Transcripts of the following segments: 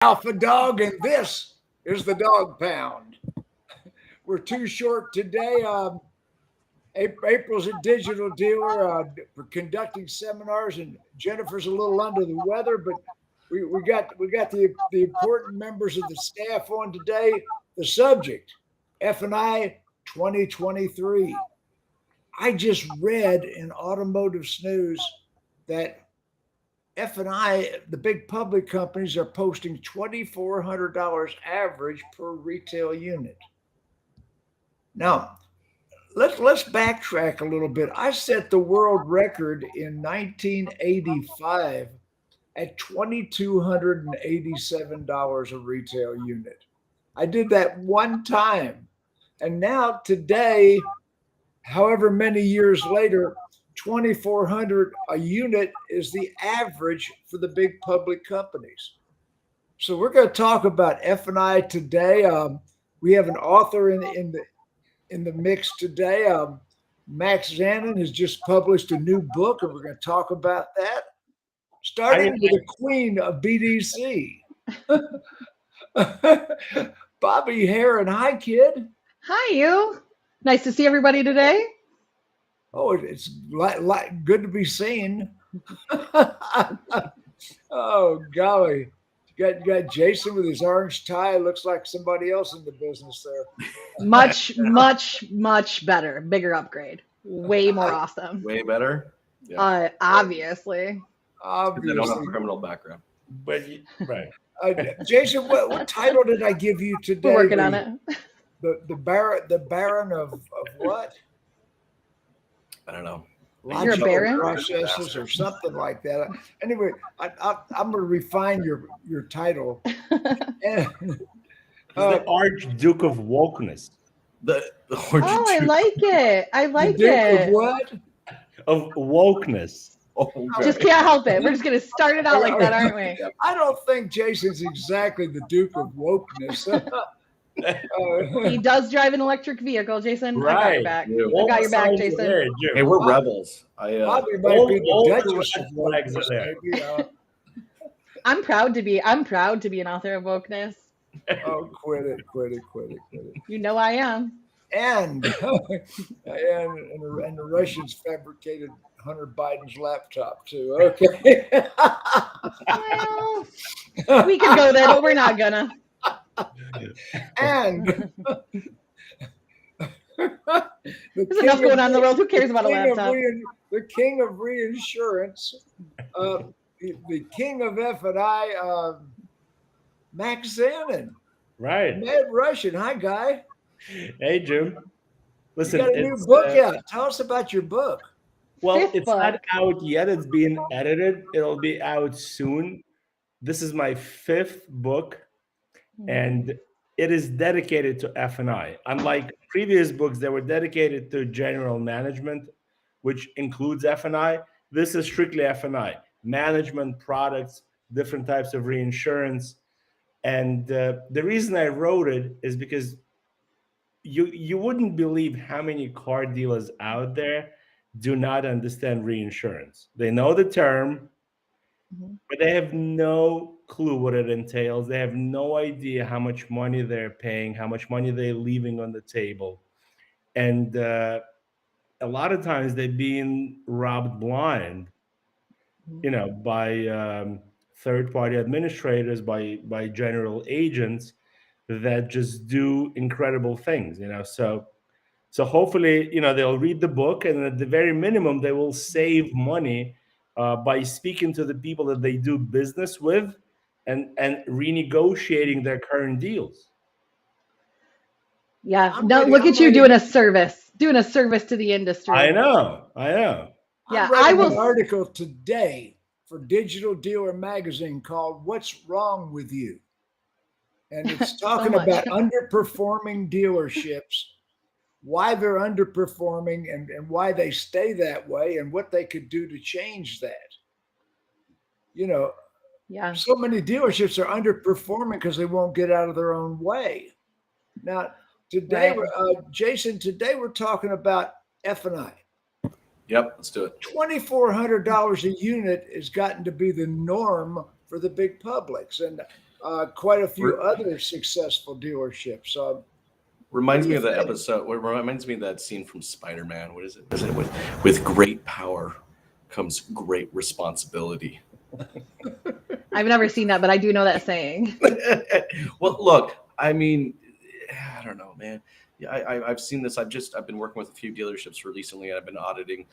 Alpha Dawg, and this is the Dawg Pound. We're too short today. April's a digital dealer. We're conducting seminars, and Jennifer's a little under the weather, but we got the important members of the staff on today. The subject, F&I 2023. I just read in Automotive Snooze that F&I, the big public companies, are posting $2,400 average per retail unit. Now, let's backtrack a little bit. I set the world record in 1985 at $2,287 a retail unit. I did that one time. And now today, however many years later, 2,400 a unit is the average for the big public companies. So we're going to talk about F&I today. We have an author in the mix today. Max Zanan has just published a new book, and we're going to talk about that. Starting with the queen of BDC, Bobbie Herron. Hi, kid. Hi, you. Nice to see everybody today. Oh, it's good to be seen. Oh, golly. You got Jason with his orange tie. Looks like somebody else in the business there. Much better. Bigger upgrade. Way more awesome. Way better? Yeah. Obviously. I don't have a criminal background. But right. Jason, what title did I give you today? We're working on it. The Baron of what? I don't know. You're a baron? Processes or something like that. Anyway, I'm going to refine your title. The Archduke of Wokeness. The Archduke. Oh, I like it. I like the Duke it. Of what? Of wokeness. Oh, okay. Just can't help it. We're just going to start it out like that, aren't we? I don't think Jason's exactly the Duke of Wokeness. He does drive an electric vehicle, Jason. Right. I got your back. Yeah. I got your back, Jason. There, Jim. Hey, we're rebels. Bobby might be the all Duchess of red flags are Wokeness. there. Maybe, I'm proud to be an author of wokeness. oh, quit it. You know I am. And the Russians fabricated Hunter Biden's laptop too. Okay. Well, we could go there, but we're not gonna. And There's enough going on in the world. Who cares about a laptop? The king of reinsurance, the king of F&I, Max Zanan. Right. Mad Russian. Hi, guy. Hey, Jim. Listen, You got a new book out. Tell us about your book. Well, Fifth it's book. not out yet. It's being edited. It'll be out soon. This is my 5th book, and it is dedicated to F&I. Unlike previous books that were dedicated to general management, which includes F&I, this is strictly F&I. Management, products, different types of reinsurance. And the reason I wrote it is because you wouldn't believe how many car dealers out there do not understand reinsurance. They know the term, but they have no clue what it entails. They have no idea how much money they're paying, how much money they're leaving on the table. And a lot of times they're being robbed blind, by third-party administrators, by general agents that just do incredible things, So hopefully, they'll read the book, and at the very minimum, they will save money by speaking to the people that they do business with and renegotiating their current deals. Yeah. I'm No, ready- look I'm at you ready. doing a service to the industry. I know. Yeah, I'm reading I will- an article today for Digital Dealer magazine called "What's Wrong with You," and it's talking much. about underperforming dealerships, why they're underperforming, and why they stay that way, and what they could do to change that. Yeah. So many dealerships are underperforming because they won't get out of their own way. Now, today, Right. Jason, we're talking about F&I. Yep, let's do it. $2,400 a unit has gotten to be the norm for the big publics. And quite a few Re- other successful dealerships. Reminds do me you of that think? episode. What reminds me of that scene from Spider-Man. What is it? Is it with great power comes great responsibility? I've never seen that, but I do know that saying. Well, look, I mean, I don't know, man. Yeah, I've seen this. I've been working with a few dealerships recently, and I've been auditing,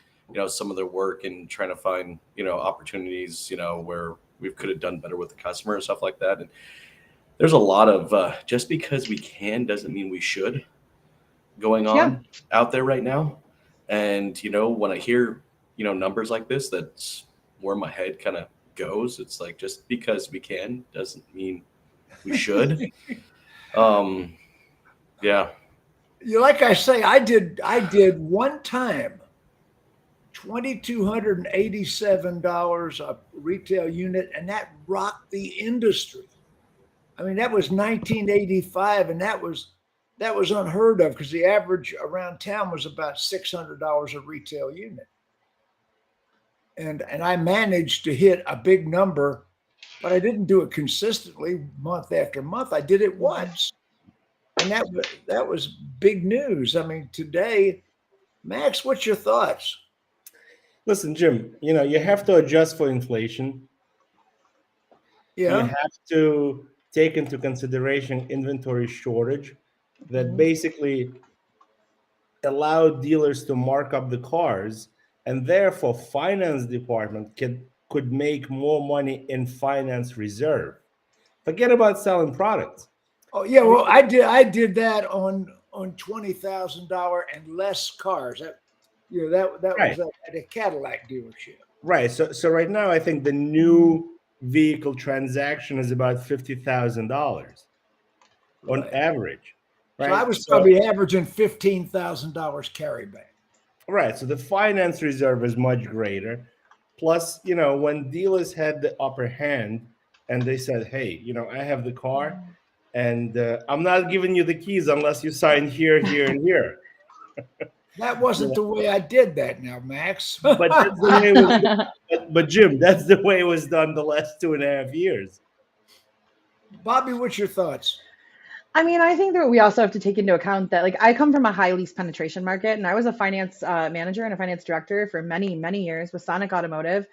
some of their work and trying to find, opportunities, where we could have done better with the customer and stuff like that. And there's a lot of just because we can doesn't mean we should going Yeah. on out there right now. And when I hear numbers like this, that's where my head kind of goes. It's like, just because we can doesn't mean we should. Yeah. Like I say, I did one time $2,287 a retail unit, and that rocked the industry. I mean, that was 1985, and that was unheard of because the average around town was about $600 a retail unit. And I managed to hit a big number, but I didn't do it consistently month after month. I did it once, and that was big news. I mean, today, Max, what's your thoughts? Listen, Jim, you have to adjust for inflation. You Yeah. have to take into consideration inventory shortage that basically allowed dealers to mark up the cars, and therefore finance department could make more money in finance reserve. Forget about selling products. Oh yeah, well, I did that on $20,000 and less cars. That that Right. was at a Cadillac dealership. Right. So right now, I think the new vehicle transaction is about $50,000 on Right. average. So Right. I was probably averaging $15,000 carryback. Right. So the finance reserve is much greater. Plus, when dealers had the upper hand and they said, hey, I have the car and I'm not giving you the keys unless you sign here, here, and here. That wasn't the way I did that now, Max. But that's the way it was, but Jim, that's the way it was done the last 2.5 years. Bobbie, what's your thoughts? I mean, I think that we also have to take into account that, like, I come from a high lease penetration market, and I was a finance manager and a finance director for many, many years with Sonic Automotive.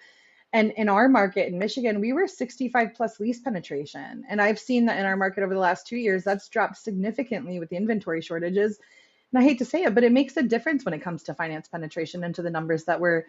And in our market in Michigan, we were 65 plus lease penetration. And I've seen that in our market over the last 2 years, that's dropped significantly with the inventory shortages. And I hate to say it, but it makes a difference when it comes to finance penetration and to the numbers that we're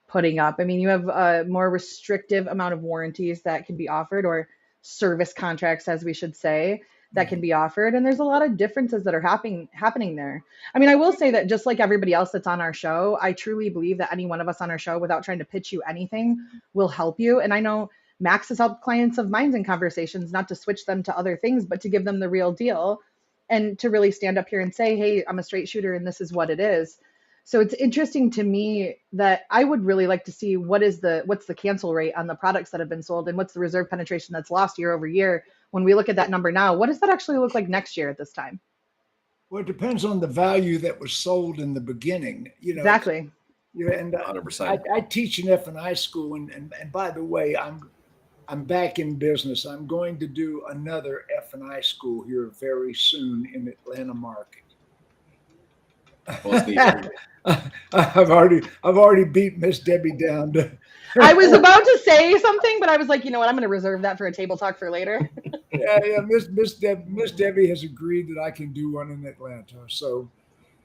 putting up. I mean, you have a more restrictive amount of warranties that can be offered, or service contracts, as we should say, that can be offered. And there's a lot of differences that are happening there. I mean, I will say that just like everybody else that's on our show, I truly believe that any one of us on our show, without trying to pitch you anything, will help you. And I know Max has helped clients of mine in conversations, not to switch them to other things, but to give them the real deal and to really stand up here and say, hey, I'm a straight shooter and this is what it is. So it's interesting to me that I would really like to see what's the cancel rate on the products that have been sold, and what's the reserve penetration that's lost year over year. When we look at that number now, what does that actually look like next year at this time? Well, it depends on the value that was sold in the beginning. Exactly. Yeah, and 100%. I teach in F&I school, and by the way, I'm back in business. I'm going to do another F&I school here very soon in Atlanta market. Well, it's neat. I've already beat Miss Debbie down to. I was about to say something, but I was like, you know what? I'm going to reserve that for a table talk for later. Yeah. Miss Debbie has agreed that I can do one in Atlanta. So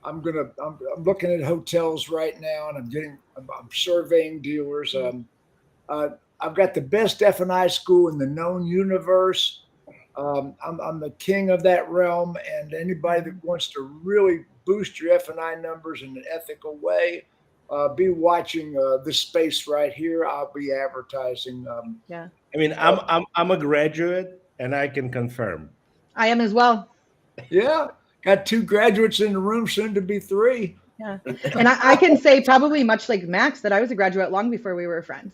I'm looking at hotels right now, and I'm surveying dealers. I've got the best F&I school in the known universe. I'm the king of that realm, and anybody that wants to really boost your F&I numbers in an ethical way, be watching this space right here. I'll be advertising. Yeah, I mean, I'm a graduate, and I can confirm. I am as well. Yeah, got 2 graduates in the room, soon to be 3. Yeah, and I can say probably much like Max that I was a graduate long before we were friends.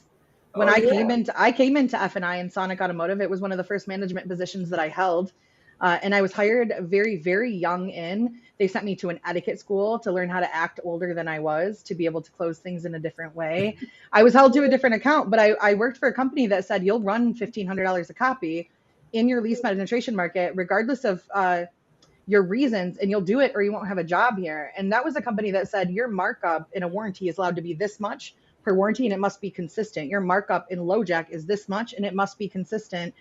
When I came into F&I and Sonic Automotive, it was one of the first management positions that I held. And I was hired very, very young in. They sent me to an etiquette school to learn how to act older than I was, to be able to close things in a different way. I was held to a different account, but I worked for a company that said, you'll run $1,500 a copy in your lease penetration market, regardless of your reasons, and you'll do it or you won't have a job here. And that was a company that said your markup in a warranty is allowed to be this much per warranty, and it must be consistent. Your markup in LoJack is this much, and it must be consistent.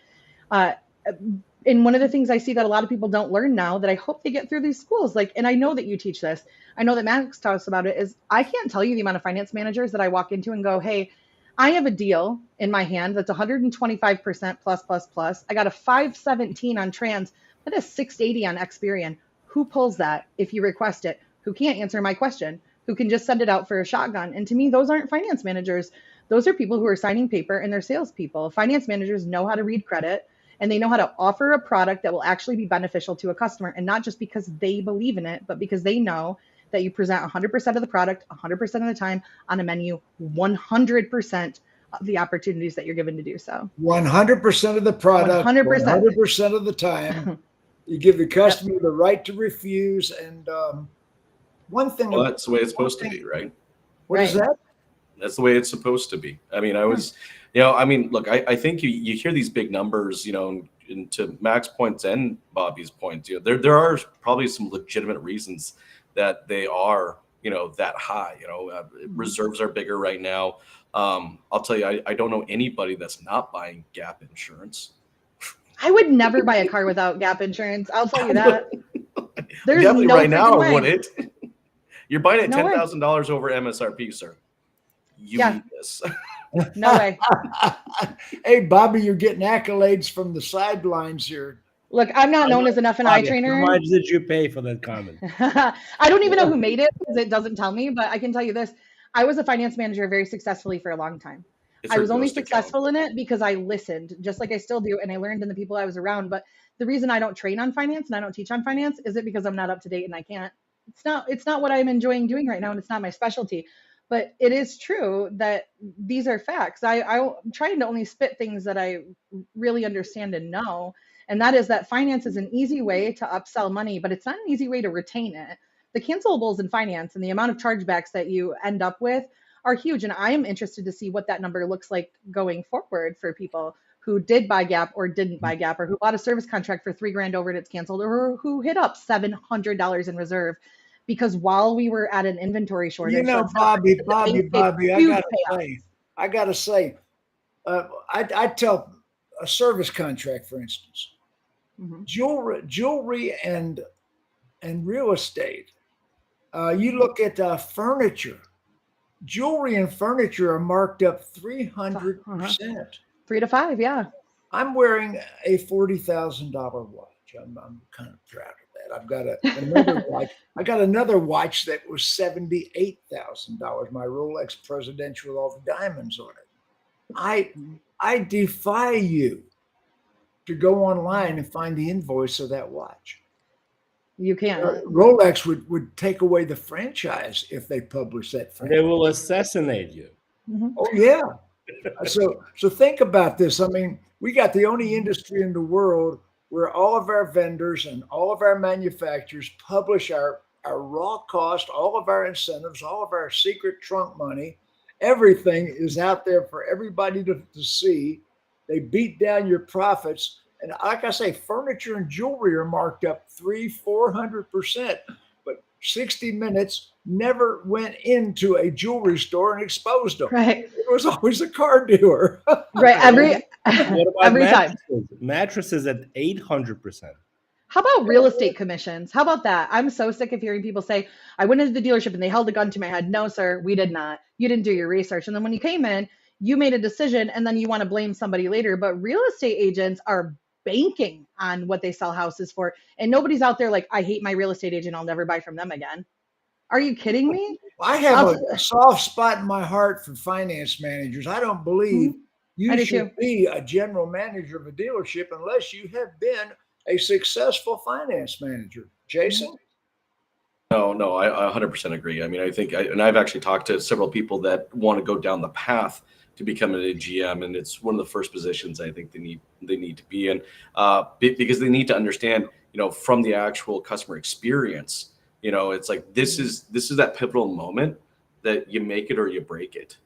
And one of the things I see that a lot of people don't learn now that I hope they get through these schools, like, and I know that you teach this, I know that Max talks about it, is I can't tell you the amount of finance managers that I walk into and go, hey, I have a deal in my hand that's 125% plus, plus, plus. I got a 517 on trans, but a 680 on Experian. Who pulls that if you request it? Who can't answer my question? Who can just send it out for a shotgun? And to me, those aren't finance managers. Those are people who are signing paper, and they're salespeople. Finance managers know how to read credit, and they know how to offer a product that will actually be beneficial to a customer, and not just because they believe in it, but because they know that you present 100% of the product 100% of the time on a menu, 100% of the opportunities that you're given to do so. 100% of the product, 100% of the time. You give the customer the right to refuse. And one thing. Well, that's the way it's supposed to be, right? What is that? That's the way it's supposed to be. I mean, look, I think you hear these big numbers, and to Max's points and Bobbie's points, there are probably some legitimate reasons that they are, that high. Reserves are bigger right now. I'll tell you, I don't know anybody that's not buying gap insurance. I would never buy a car without gap insurance. I'll tell you that. There's definitely no right now, way. would it? You're buying it No way. $10,000 over MSRP, sir. You need this. No way. Hey, Bobbie, you're getting accolades from the sidelines here. Look, I'm not known as an F&I trainer. How much did you pay for that comment? I don't even know who made it because it doesn't tell me, but I can tell you this. I was a finance manager very successfully for a long time. I was only successful in it because I listened, just like I still do, and I learned in the people I was around. But the reason I don't train on finance and I don't teach on finance is it because I'm not up to date and I can't. It's not what I'm enjoying doing right now, and it's not my specialty. But it is true that these are facts. I'm trying to only spit things that I really understand and know. And that is that finance is an easy way to upsell money, but it's not an easy way to retain it. The cancelables in finance and the amount of chargebacks that you end up with are huge. And I am interested to see what that number looks like going forward for people who did buy gap or didn't buy gap, or who bought a service contract for $3,000 over and it's canceled, or who hit up $700 in reserve. Because while we were at an inventory shortage, Bobbie, I gotta say, I tell a service contract, for instance, jewelry and real estate. You look at furniture, jewelry and furniture are marked up 300%. 3 to 5, yeah. I'm wearing a $40,000 watch. I'm kind of proud of that. I've got another watch. I got another watch that was $78,000. My Rolex Presidential with all the diamonds on it. I defy you to go online and find the invoice of that watch. You can't. Rolex would take away the franchise if they publish that franchise. They will assassinate you. Mm-hmm. Oh yeah. So think about this. I mean, we got the only industry in the world where all of our vendors and all of our manufacturers publish our raw cost, all of our incentives, all of our secret trunk money. Everything is out there for everybody to see. They beat down your profits. And like I say, furniture and jewelry are marked up 300-400%. But 60 Minutes never went into a jewelry store and exposed them. Right. It was always a car dealer. Right. Every mattresses? time. Mattresses at 800%. How about real estate commissions? How about that? I'm so sick of hearing people say, I went into the dealership and they held a gun to my head. No, sir, we did not. You didn't do your research. And then when you came in, you made a decision and then you want to blame somebody later. But real estate agents are banking on what they sell houses for. And nobody's out there like, I hate my real estate agent. I'll never buy from them again. Are you kidding me? I have a soft spot in my heart for finance managers. I don't believe you should be a general manager of a dealership unless you have been a successful finance manager. Jason? No, I 100% agree. I mean, I think, and I've actually talked to several people that want to go down the path to becoming a GM, and it's one of the first positions I think they need to be in, because they need to understand, from the actual customer experience. It's like this is that pivotal moment that you make it or you break it.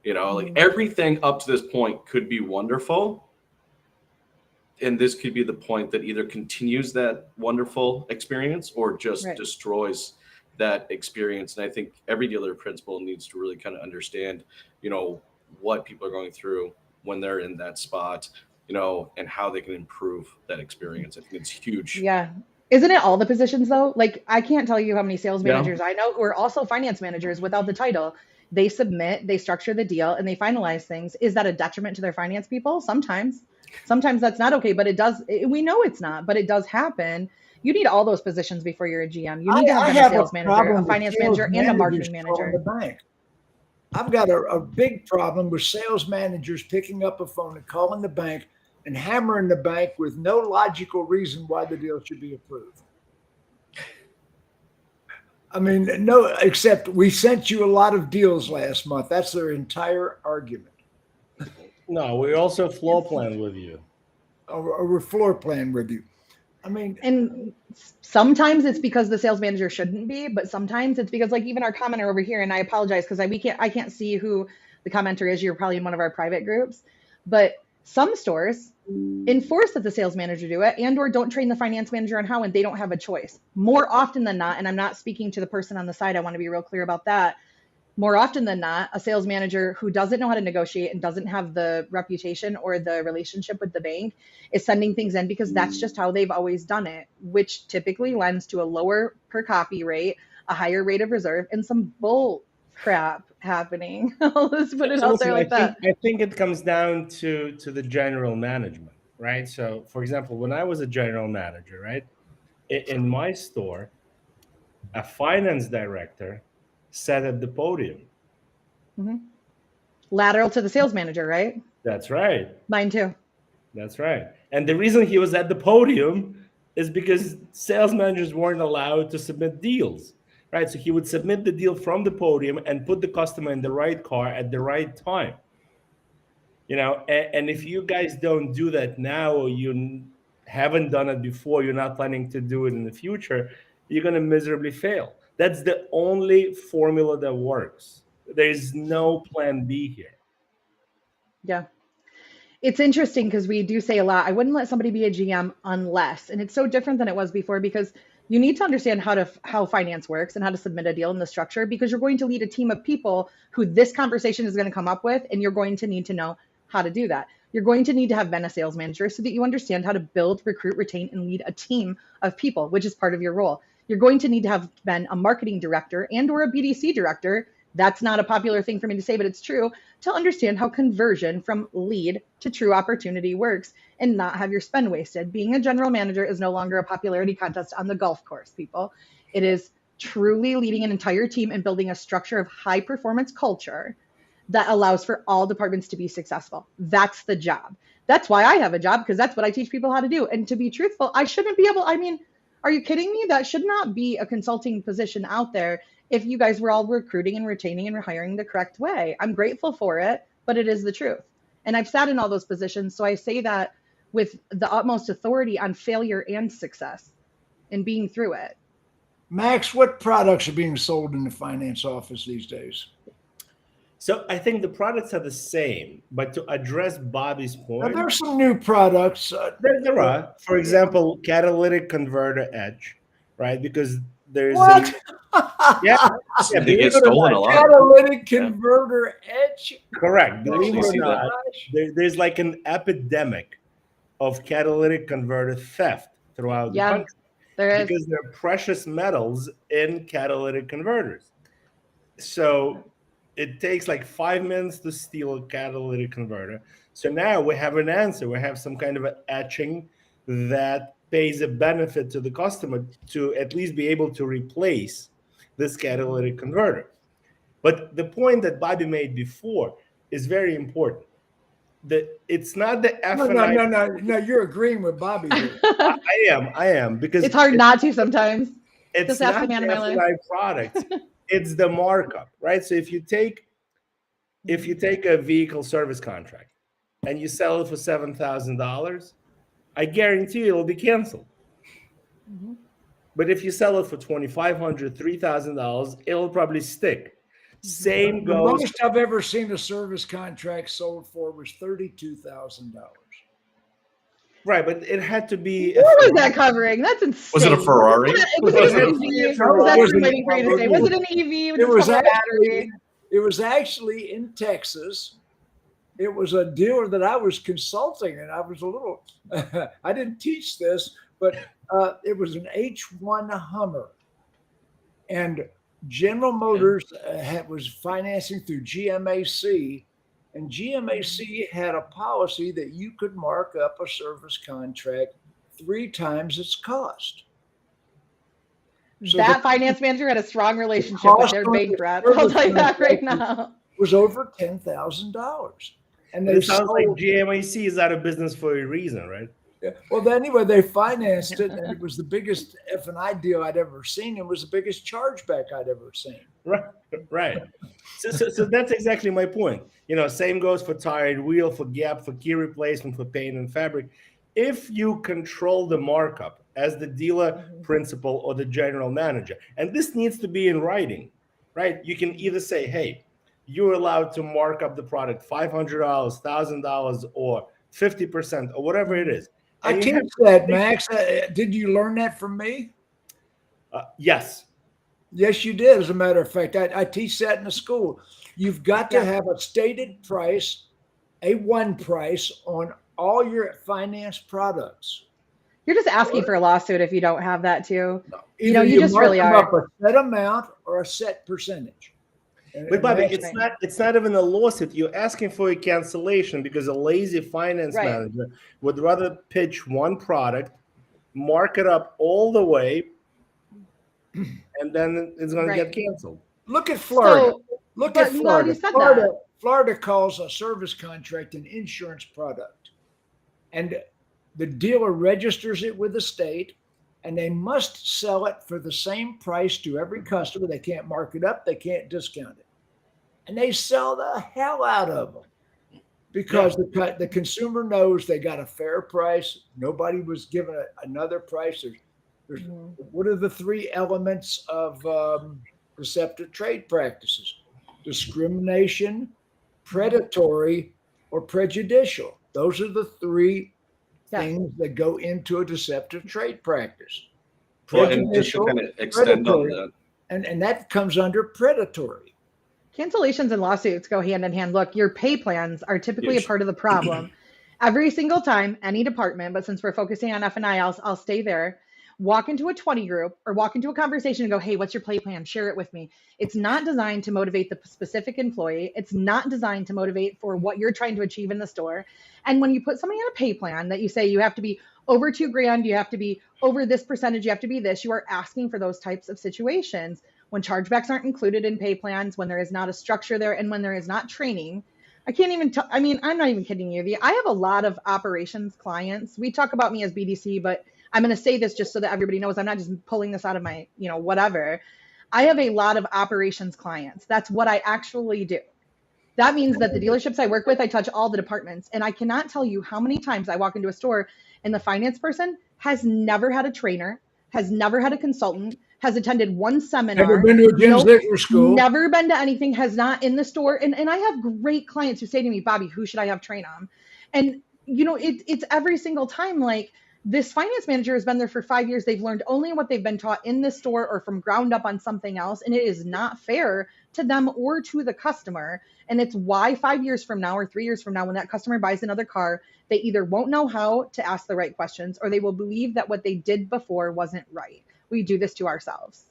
Like everything up to this point could be wonderful. and this could be the point that either continues that wonderful experience or just Right. destroys that experience. And I think every dealer principal needs to really kind of understand, what people are going through when they're in that spot, and how they can improve that experience. I think it's huge. Yeah. Isn't it all the positions though? Like I can't tell you how many sales Yeah. managers I know who are also finance managers without the title. They submit, they structure the deal, and they finalize things. Is that a detriment to their finance people? Sometimes. Sometimes that's not okay, but we know it's not, but it does happen. You need all those positions before you're a GM. You need to have, a sales manager, a finance manager, and a marketing manager. The bank. I've got a big problem with sales managers picking up a phone and calling the bank and hammering the bank with no logical reason why the deal should be approved. I mean, no, except we sent you a lot of deals last month. That's their entire argument. No, we also floor plan with you. Or we're floor plan with you. I mean, and sometimes it's because the sales manager shouldn't be, but sometimes it's because like even our commenter over here, and I apologize because I can't see who the commenter is. You're probably in one of our private groups, but some stores enforce that the sales manager do it and or don't train the finance manager on how, and they don't have a choice. More often than not, and I'm not speaking to the person on the side, I want to be real clear about that. More often than not, a sales manager who doesn't know how to negotiate and doesn't have the reputation or the relationship with the bank is sending things in because that's just how they've always done it, which typically lends to a lower per copy rate, a higher rate of reserve, and some bull crap happening. Let's put it out there like that. I think it comes down to the general management, right? So, for example, when I was a general manager, right, in my store, a finance director sat at the podium. Mm-hmm. Lateral to the sales manager, right? That's right. Mine too. That's right. And the reason he was at the podium is because sales managers weren't allowed to submit deals, right? So he would submit the deal from the podium and put the customer in the right car at the right time. And if you guys don't do that now, or you haven't done it before, you're not planning to do it in the future, you're going to miserably fail. That's the only formula that works. There's no plan B here. Yeah. It's interesting because we do say a lot, I wouldn't let somebody be a GM unless, and it's so different than it was before because you need to understand how finance works and how to submit a deal in the structure, because you're going to lead a team of people who this conversation is going to come up with, and you're going to need to know how to do that. You're going to need to have been a sales manager so that you understand how to build, recruit, retain, and lead a team of people, which is part of your role. You're going to need to have been a marketing director and or a BDC director. That's not a popular thing for me to say, but it's true, to understand how conversion from lead to true opportunity works and not have your spend wasted. Being a general manager is no longer a popularity contest on the golf course, people. It is truly leading an entire team and building a structure of high performance culture that allows for all departments to be successful. That's the job. That's why I have a job, because that's what I teach people how to do. And to be truthful, I shouldn't be able, are you kidding me? That should not be a consulting position out there if you guys were all recruiting and retaining and hiring the correct way. I'm grateful for it, but it is the truth. And I've sat in all those positions. So I say that with the utmost authority on failure and success and being through it. Max, what products are being sold in the finance office these days? So I think the products are the same, but to address Bobbie's point, there are some new products. There are, for example, catalytic converter edge, right? Because there's what? They get stolen a lot. Catalytic converter edge. Correct. Believe it or see not, there's like an epidemic of catalytic converter theft throughout the country. There is. Because there are precious metals in catalytic converters. So it takes like 5 minutes to steal a catalytic converter. So now we have an answer. We have some kind of an etching that pays a benefit to the customer to at least be able to replace this catalytic converter. But the point that Bobbie made before is very important. That it's not the F&I. No, you're agreeing with Bobbie here. I am because it's hard not to sometimes. It's Just not the man the in my life. F&I product. It's the markup, right? So if you take a vehicle service contract and you sell it for $7,000, I guarantee you it'll be canceled. Mm-hmm. But if you sell it for $2,500, $3,000, it'll probably stick. Same goes. The most I've ever seen a service contract sold for was $32,000. Right, but it had to be. What was that covering? That's insane. Was it a Ferrari? Was it an EV? That's waiting for you to say. Was it an EV? It was a actually, battery? it was actually in Texas. It was a dealer that I was consulting, and I was a little, I didn't teach this, but it was an H1 Hummer. And General Motors was financing through GMAC, and GMAC had a policy that you could mark up a service contract 3 times its cost. So that finance manager had a strong relationship with their bank rep. I'll tell you that right now. Was over $10,000. And It sounds like GMAC is out of business for a reason, right? Yeah. Well, anyway, they financed it, and it was the biggest F&I deal I'd ever seen, and was the biggest chargeback I'd ever seen. Right. So that's exactly my point. Same goes for tired wheel, for gap, for key replacement, for paint and fabric. If you control the markup as the dealer principal or the general manager, and this needs to be in writing, right? You can either say, hey, you're allowed to mark up the product $500, $1,000, or 50%, or whatever it is. I teach that, Max. Did you learn that from me? Yes. Yes, you did. As a matter of fact, I teach that in the school. You've got to have a stated price, a one price on all your finance products. You're just asking for a lawsuit if you don't have that too. No. You just really are. Up a set amount or a set percentage. But Bobbie, it's not even a lawsuit. You're asking for a cancellation because a lazy finance manager would rather pitch one product, mark it up all the way, and then it's going to get canceled. Look at Florida. Florida. Florida calls a service contract an insurance product. And the dealer registers it with the state, and they must sell it for the same price to every customer. They can't mark it up. They can't discount it. And they sell the hell out of them because the consumer knows they got a fair price. Nobody was given another price. There's what are the 3 elements of deceptive trade practices? Discrimination, predatory, or prejudicial. Those are the 3 things that go into a deceptive trade practice. Well, and just to kind of extend on that. And that comes under predatory. Cancellations and lawsuits go hand in hand. Look, your pay plans are typically a part of the problem. Every single time, any department, but since we're focusing on F&I, I'll stay there. Walk into a 20 group or walk into a conversation and go, hey, what's your pay plan? Share it with me. It's not designed to motivate the specific employee. It's not designed to motivate for what you're trying to achieve in the store. And when you put somebody on a pay plan that you say you have to be over $2,000, you have to be over this percentage, you have to be this, you are asking for those types of situations. When chargebacks aren't included in pay plans, when there is not a structure there, and when there is not training, I can't even I'm not even kidding you. I have a lot of operations clients. We talk about me as BDC, but I'm going to say this just so that everybody knows I'm not just pulling this out of my, whatever. I have a lot of operations clients. That's what I actually do. That means that the dealerships I work with, I touch all the departments. And I cannot tell you how many times I walk into a store and the finance person has never had a trainer, has never had a consultant, has attended one seminar. Never been to a Jim Ziegler school. Never been to anything, has not in the store. And I have great clients who say to me, Bobbie, who should I have train on? And, it's every single time like, this finance manager has been there for 5 years. They've learned only what they've been taught in this store or from ground up on something else. And it is not fair to them or to the customer. And it's why 5 years from now or 3 years from now, when that customer buys another car, they either won't know how to ask the right questions or they will believe that what they did before wasn't right. We do this to ourselves.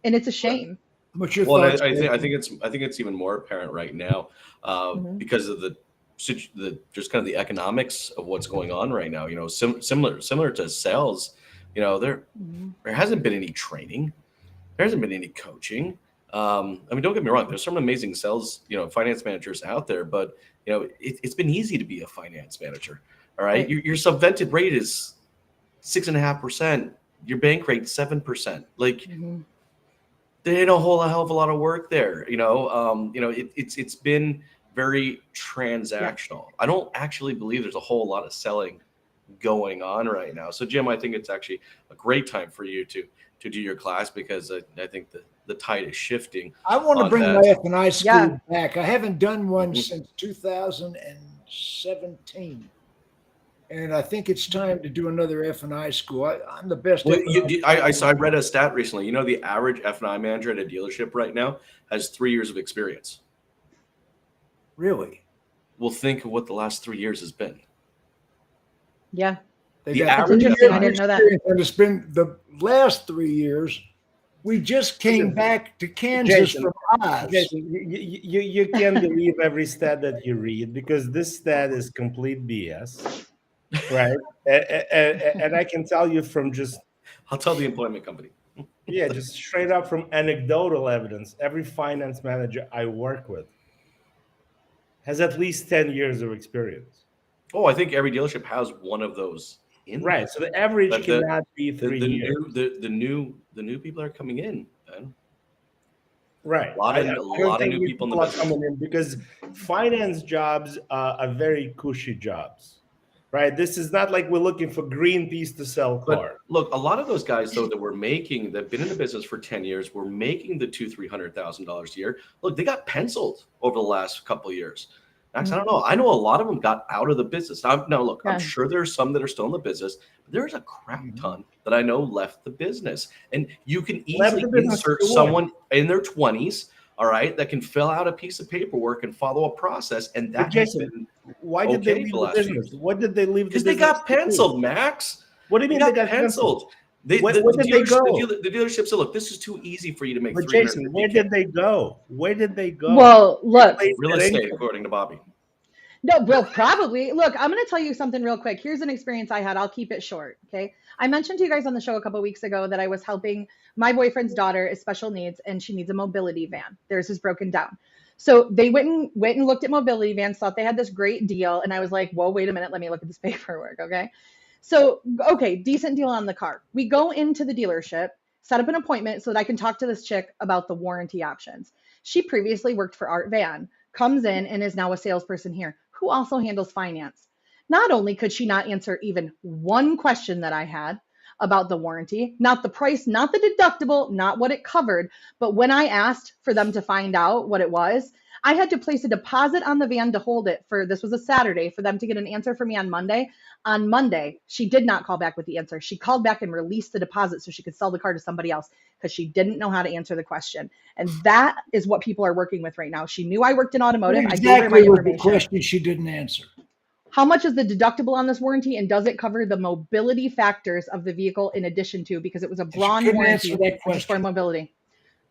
And it's a shame. What's your thoughts? Well, I think it's even more apparent right now because of the just kind of the economics of what's going on right now. Similar to sales. There hasn't been any training. There hasn't been any coaching. Don't get me wrong. There's some amazing sales, finance managers out there, but it's been easy to be a finance manager. All right, your subvented rate is 6.5%. Your bank rate 7%. Like there ain't a whole hell of a lot of work there. It's been very transactional. I don't actually believe there's a whole lot of selling going on right now. So Jim, I think it's actually a great time for you to do your class because I think the tide is shifting. I want to bring my F&I school back. I haven't done one since 2017. and I think it's time to do another F&I school. I'm the best. Well, F&I I read a stat recently. You know, the average F&I manager at a dealership right now has 3 years of experience. Really? Well, think of what the last 3 years has been. Yeah. They The got average 3 years interesting. I of didn't know that. experience, and it's been the last 3 years. We just came back to Kansas Jason, from Oz. Jason, you can't believe every stat that you read because this stat is complete BS, right? And I can tell you from just I'll tell the employment company. just straight up from anecdotal evidence, every finance manager I work with has at least 10 years of experience. Oh, I think every dealership has one of those in Right. there. So the average But cannot be 3 the years. the new people are coming in, man. Right. A lot I of don't think new these people in the are business. coming in because finance jobs are very cushy jobs. Right. This is not like we're looking for Greenpeace to sell cars. But look, a lot of those guys though that've been in the business for 10 years, were making the $200,000-$300,000 a year. Look, they got penciled over the last couple of years. Max, I don't know. I know a lot of them got out of the business. Now, look, I'm sure there's some that are still in the business, but there's a crap ton that I know left the business. And you can easily insert someone in their 20s, all right, that can fill out a piece of paperwork and follow a process. And that has been why did they leave the business? What did they leave the business? Because they got penciled, Max. What do you mean they got penciled? The dealership said, look, this is too easy for you to make. But Jason, where did they go? Where did they go? Well, look. Real estate, according to Bobbie. No, well, probably. Look, I'm going to tell you something real quick. Here's an experience I had. I'll keep it short, okay? I mentioned to you guys on the show a couple of weeks ago that I was helping my boyfriend's daughter is special needs, and she needs a mobility van. Theirs is broken down. So they went and looked at mobility vans, thought they had this great deal, and I was like, whoa, wait a minute, let me look at this paperwork, okay? So, okay, decent deal on the car. We go into the dealership, set up an appointment so that I can talk to this chick about the warranty options. She previously worked for Art Van, comes in and is now a salesperson here, who also handles finance. Not only could she not answer even one question that I had about the warranty, not the price, not the deductible, not what it covered, but when I asked for them to find out what it was, I had to place a deposit on the van to hold it this was a Saturday, for them to get an answer for me on Monday. On Monday, she did not call back with the answer. She called back and released the deposit so she could sell the car to somebody else because she didn't know how to answer the question. And that is what people are working with right now. She knew I worked in automotive. Exactly, I gave her my information. The question she didn't answer. How much is the deductible on this warranty, and does it cover the mobility factors of the vehicle in addition to, because it was a brawn warranty for mobility?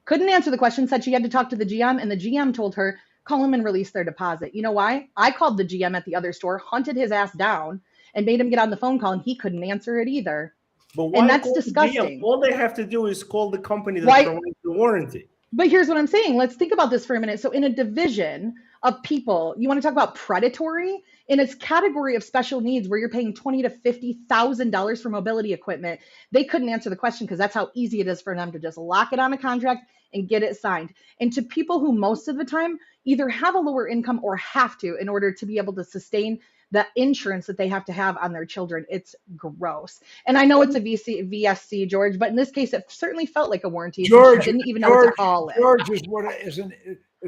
Couldn't answer the question, said she had to talk to the GM, and the GM told her, call him and release their deposit. You know why? I called the GM at the other store, hunted his ass down, and made him get on the phone call, and he couldn't answer it either. And that's disgusting. All they have to do is call the company that provides the warranty. But here's what I'm saying. Let's think about this for a minute. So in a division of people, you want to talk about predatory? In its category of special needs where you're paying $20,000 to $50,000 for mobility equipment, they couldn't answer the question because that's how easy it is for them to just lock it on a contract and get it signed. And to people who most of the time either have a lower income or have to in order to be able to sustain the insurance that they have to have on their children, it's gross. And I know it's a VSC, George, but in this case, it certainly felt like a warranty. George didn't even know what to call it. George is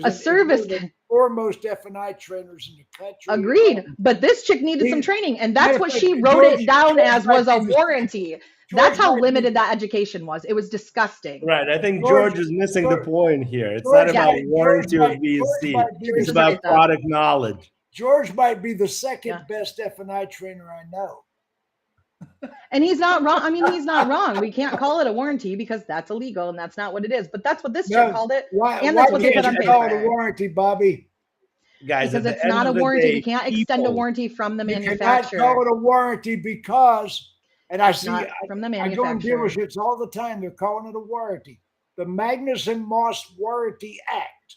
a service. One of the foremost F&I trainers in the country. Agreed. But this chick needed some training, and that's what she wrote it down as was a warranty. That's how limited that education was. It was disgusting. Right. I think George is missing the point here. It's not about warranty or VSC. It's about product knowledge. George might be the second best F&I trainer I know. And he's not wrong. I mean, he's not wrong. We can't call it a warranty because that's illegal and that's not what it is. But that's what this chick called it. And that's what they put on paper. Call it a warranty, Bobbie? Guys, because it's not a warranty. We can't extend a warranty from the manufacturer. You cannot call it a warranty because, and I see from the manufacturer. I go in dealerships all the time. They're calling it a warranty. The Magnuson-Moss Warranty Act,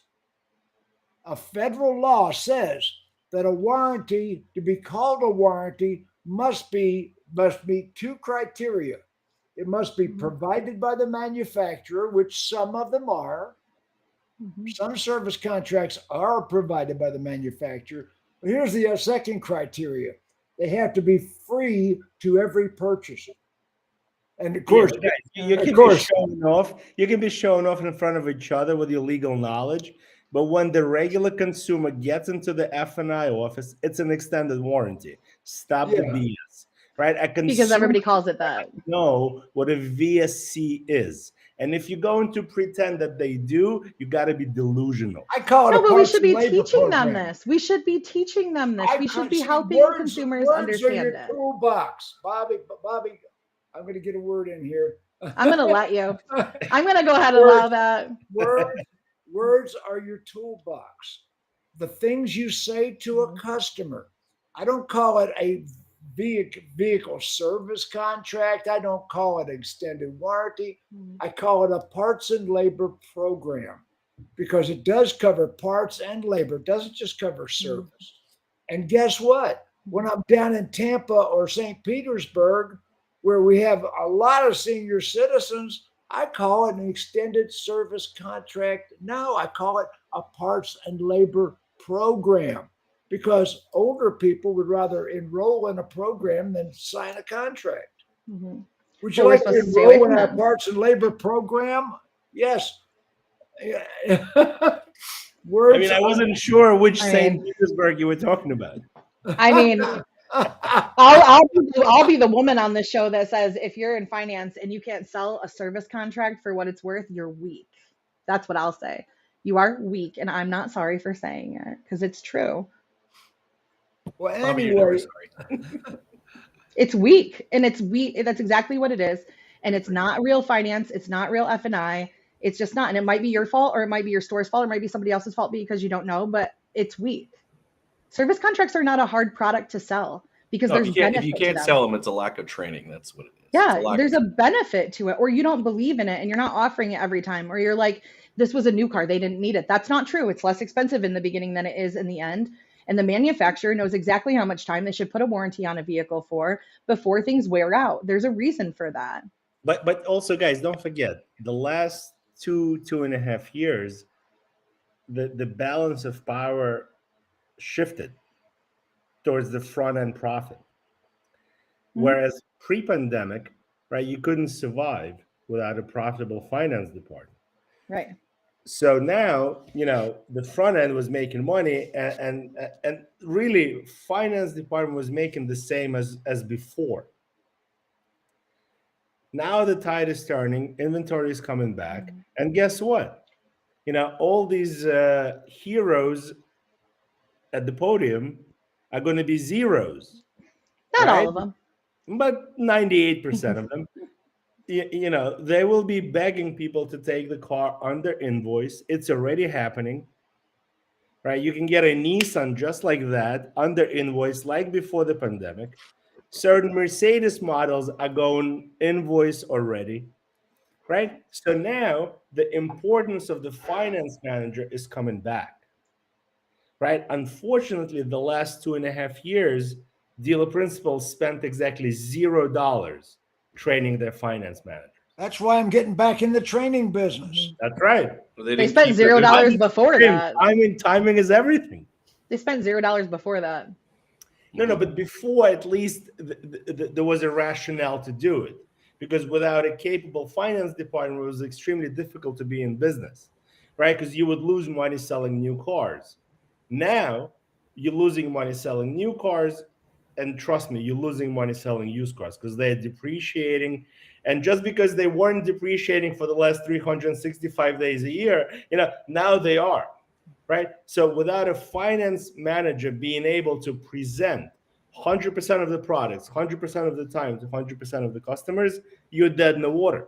a federal law, says that a warranty, to be called a warranty, must meet two criteria. It must be provided by the manufacturer, which some of them are. Some service contracts are provided by the manufacturer. But here's the second criteria. They have to be free to every purchaser. And of course, you can be showing off. You can be showing off in front of each other with your legal knowledge. But when the regular consumer gets into the F&I office, it's an extended warranty. Stop Yeah. the BS, right? A Because consumer everybody calls it that. know what a VSC is. And if you're going to pretend that they do, you got to be delusional. I call it No, a but we parts should and be labor teaching them program. this. We should be teaching them this. We should be See, helping consumers words are understand your it. toolbox. Bobby, I'm going to get a word in here. I'm going to let you. I'm going to go ahead and allow that. Words are your toolbox. The things you say to a customer. I don't call it a vehicle service contract. I don't call it extended warranty. I call it a parts and labor program because it does cover parts and labor. It doesn't just cover service. And guess what? When I'm down in Tampa or St. Petersburg, where we have a lot of senior citizens, I call it an extended service contract. No, I call it a parts and labor program because older people would rather enroll in a program than sign a contract. Mm-hmm. Would you But we're like to supposed to stay away enroll from in our that. parts and labor program? Yes. I Words mean, I wasn't sure which I St. mean- Petersburg you were talking about. I mean, I'll be the woman on this show that says if you're in finance and you can't sell a service contract for what it's worth, you're weak. That's what I'll say. You are weak, and I'm not sorry for saying it because it's true. Well, Bobbie, you're never anyway, sorry. It's weak, and it's weak. That's exactly what it is. And it's not real finance. It's not real F&I. It's just not. And it might be your fault, or it might be your store's fault, or it might be somebody else's fault because you don't know, but it's weak. Service contracts are not a hard product to sell because No, there's if benefit you to can't them. sell them, it's a lack of training. That's what it is. Yeah, It's there's a benefit to it, or you don't believe in it and you're not offering it every time, or you're like, this was a new car, they didn't need it. That's not true. It's less expensive in the beginning than it is in the end. And the manufacturer knows exactly how much time they should put a warranty on a vehicle for before things wear out. There's a reason for that. But also, guys, don't forget the last 2.5 years, the balance of power shifted towards the front end profit. Whereas pre-pandemic, right, you couldn't survive without a profitable finance department. Right. So now, the front end was making money, and really, finance department was making the same as before. Now the tide is turning, inventory is coming back, and guess what? All these heroes at the podium are going to be zeros. Not right? all of them. But 98% of them. They will be begging people to take the car under invoice. It's already happening, right? You can get a Nissan just like that under invoice, like before the pandemic. Certain Mercedes models are going invoice already, right? So now the importance of the finance manager is coming back, right? Unfortunately, the last 2.5 years, dealer principals spent exactly $0 training their finance manager. that's why I'm getting back in the training business. That's right. They spent $0 before that. Timing is everything. They spent $0 before that. No, but before, at least there was a rationale to do it, because without a capable finance department, it was extremely difficult to be in business, right? Because you would lose money selling new cars. Now you're losing money selling new cars, and trust me, you're losing money selling used cars because they're depreciating. And just because they weren't depreciating for the last 365 days a year, now they are. Right? So without a finance manager being able to present 100% of the products, 100% of the time to 100% of the customers, you're dead in the water.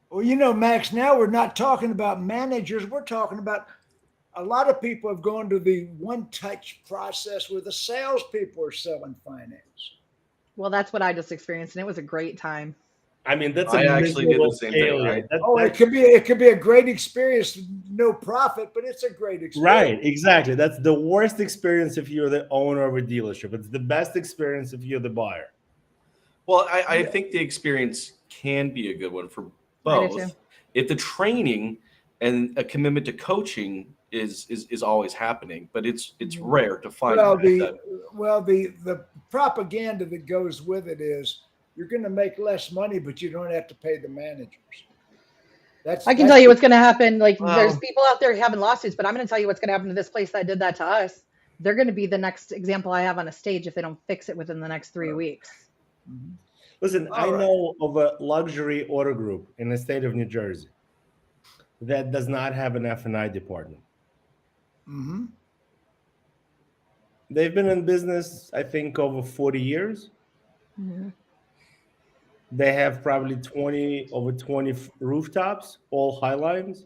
Well, Max, now we're not talking about managers. We're talking about a lot of people have gone to the one-touch process where the salespeople are selling finance. Well, that's what I just experienced, and it was a great time. I mean, that's I actually did the same thing. It could be a great experience, no profit, but it's a great experience. Right, exactly. That's the worst experience if you're the owner of a dealership. It's the best experience if you're the buyer. Well, I think the experience can be a good one for both. If the training and a commitment to coaching is always happening, but it's rare to find. The propaganda that goes with it is you're going to make less money, but you don't have to pay the managers. I can tell you what's going to happen. There's people out there having lawsuits, but I'm going to tell you what's going to happen to this place that did that to us. they're going to be the next example I have on a stage if they don't fix it within the next 3 weeks. Listen, I know of a luxury auto group in the state of New Jersey that does not have an F&I department. Mm-hmm. They've been in business, I think, over 40 years. They have probably over 20 rooftops, all high lines.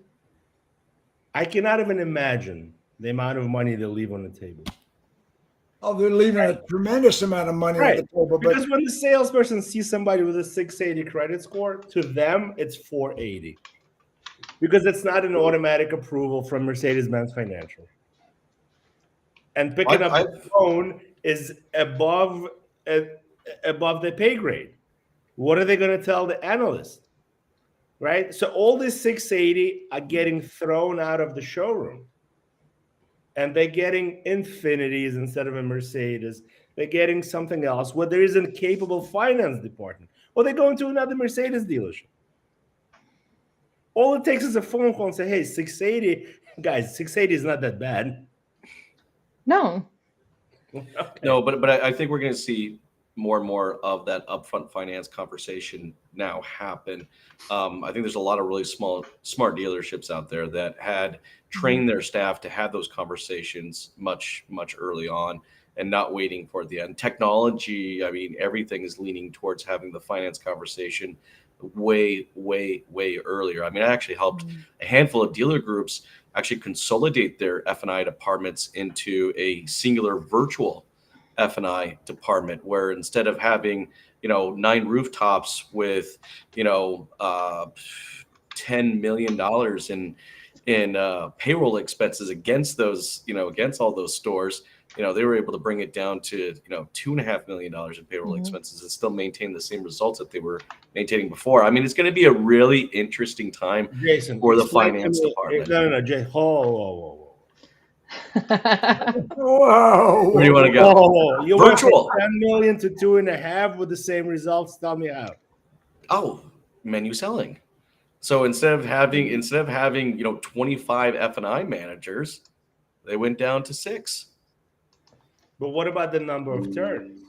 I cannot even imagine the amount of money they leave on the table. Oh, they're leaving a tremendous amount of money on the table. But Because when the salesperson sees somebody with a 680 credit score, to them it's 480. Because it's not an automatic approval from Mercedes-Benz Financial. And picking up the phone is above the pay grade. What are they going to tell the analyst? Right? So all these 680 are getting thrown out of the showroom. And they're getting Infinities instead of a Mercedes. They're getting something else where there is a capable finance department. Or they go into another Mercedes dealership. All it takes is a phone call and say, hey, 680, guys, 680 is not that bad. No. Okay. No, but I think we're going to see more and more of that upfront finance conversation now happen. I think there's a lot of really smart dealerships out there that had trained their staff to have those conversations much early on and not waiting for the end. Technology, I mean, everything is leaning towards having the finance conversation way earlier. I mean, I actually helped a handful of dealer groups actually consolidate their F&I departments into a singular virtual F&I department, where instead of having 9 rooftops with $10 million in payroll expenses against those against all those stores, they were able to bring it down to $2.5 million in payroll expenses and still maintain the same results that they were maintaining before. I mean, it's going to be a really interesting time, Jason, for the finance department. No, Jay. Whoa. whoa, Where do you want to go? Oh, you Virtual. went from 10 million to 2.5 with the same results. Tell me how. Oh, menu selling. So instead of having 25 F&I managers, they went down to 6. But what about the number of turns?